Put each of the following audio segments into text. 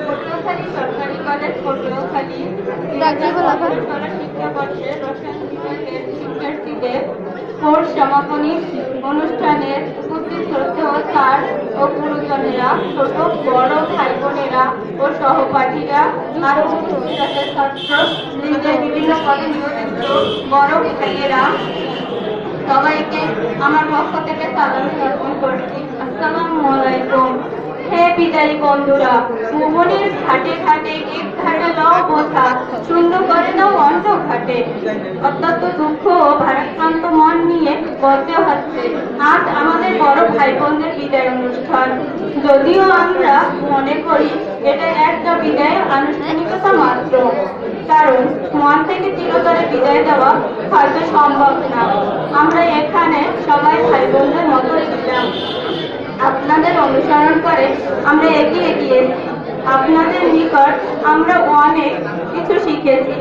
পটুয়াখালী সরকারি কলেজ পটুয়াখালী শিক্ষাবর্ষে রসায়ন বিভাগের শিক্ষার্থীদের কোর্স সমাপনী অনুষ্ঠানের উপস্থিত শ্রদ্ধেয় স্যার ও গুরুজনেরা, ছোট বড় ভাই বোনেরা ও সহপাঠীরা, আরো ছাত্র বিভিন্ন পদে নিয়োজিত বড় ভাইয়েরা, সবাইকে আমার পক্ষ থেকে সালাম অর্পণ করছি। আসসালামু আলাইকুম। হে বিদায়ী বন্ধুরা, ভুবনের ঘাটে ঘাটে এক ঘাটে লও বোঝা, শূন্য করে নাও অন্য ঘাটে। অত্যন্ত দুঃখ ও ভারাক্রান্ত মন নিয়ে বলতে হচ্ছে আজ আমাদের বড় ভাই বোনদের বিদায় অনুষ্ঠান। যদিও আমরা মনে করি এটা একটা বিদায় আনুষ্ঠানিকতা মাত্র, কারণ মন থেকে চিরতরে বিদায় দেওয়া হয়তো সম্ভব না। আমরা এখানে সবাই ভাই বোনদের মতোই ছিলাম। আপনাদের অনুসরণ করে আমরা এগিয়ে গিয়েছি। আপনাদের নিকট আমরা অনেক কিছু শিখেছি,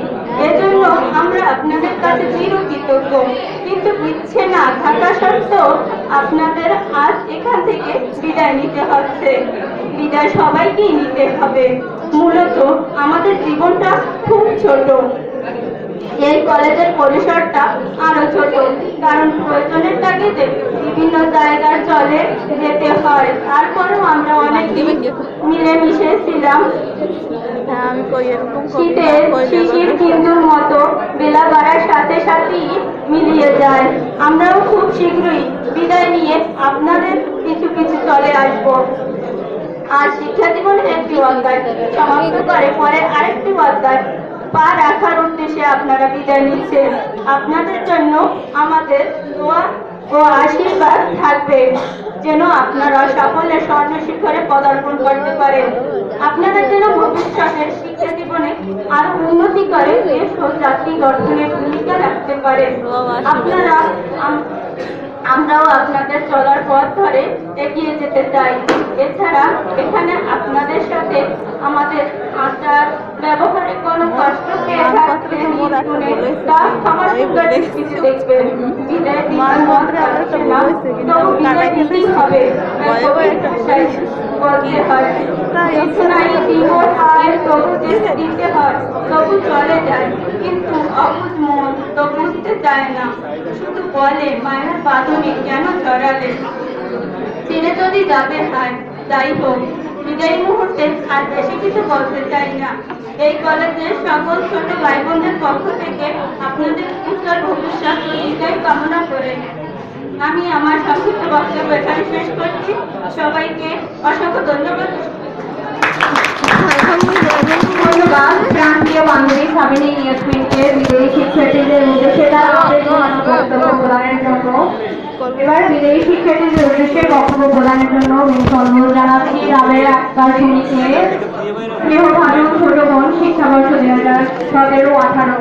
এজন্য আমরা আপনাদের কাছে চিরকৃতজ্ঞ। কিন্তু ইচ্ছে না থাকা সত্ত্বেও আপনাদের আজ এখান থেকে বিদায় নিতে হচ্ছে। বিদায় সবাইকেই নিতে হবে। মূলত আমাদের জীবনটা খুব ছোট, এই কলেজের পরিসরটা আরো ছোট, কারণ প্রয়োজনের তাগিদে বিভিন্ন জায়গায় চলে যেতে হয়। তারপরেও আমরা অনেক মিলেমিশে ছিলাম। শীতের শিশির বিন্দুর মতো বেলা বাড়ার সাথে সাথেই মিলিয়ে যায়। আমরাও খুব শীঘ্রই বিদায় নিয়ে আপনাদের কিছু কিছু চলে আসবো। আর শিক্ষা জীবনের একটি অধ্যায় সমাপ্ত করে পরে আরেকটি অধ্যায় পা রাখার উদ্দেশ্যে আপনারা বিদায় নিচ্ছেন। আপনাদের জন্য আমাদের দোয়া ও আশীর্বাদ থাকবে, যেন আপনারা সকলের স্বর্ণ শিখরে পদার্পণ করতে পারেন। আপনাদের যেন ভবিষ্যতের শিক্ষা জীবনে আরো উন্নতি করে দেশ ও জাতি গঠনে ভূমিকা রাখতে পারেন। আমরাও আপনাদের চলার পথ ধরে এগিয়ে যেতে চাই। এছাড়া এখানে আপনাদের সাথে আমাদের আচার ব্যবহারে কোনো কষ্ট পেয়ে থাকলে তা ক্ষমার সুন্দর দৃষ্টিতে দেখবেন। বিদায় দিতেই হবে, বলতে হয় দিতে হয়, তবু চলে যায়, কিন্তু অবুঝ মন তো বুঝতে চায় না, শুধু বলে মায়ের বাঁধনে কেন জড়ালে, ছেড়ে যদি যাবে হায়। যাই হোক, বিদায়ী মুহূর্তে আর বেশি কিছু বলতে চাই না। এই কলেজের সকল ছোট ভাই বোনদের পক্ষ থেকে আপনাদের উজ্জ্বল ভবিষ্যৎ ও বিদায় কামনা করে আমি আমার সংক্ষিপ্ত বক্তব্য এখানে শেষ করছি। সবাইকে অসংখ্য ধন্যবাদ। ধন্যবাদ প্রান্তীয় বান্ধবী সামিনী ইয়াসমিনকে বিদায়ী শিক্ষার্থীদের উদ্দেশ্যে তার বক্তব্য প্রদানের জন্য। এবার বিদায়ী শিক্ষার্থীদের উদ্দেশ্যে বক্তব্য প্রদানের জন্য অনুরোধ জানাচ্ছি রাবেয়া আক্তার সুমিকে, স্নেহভাজন ছোট বোন, শিক্ষাবর্ষ 2017-18।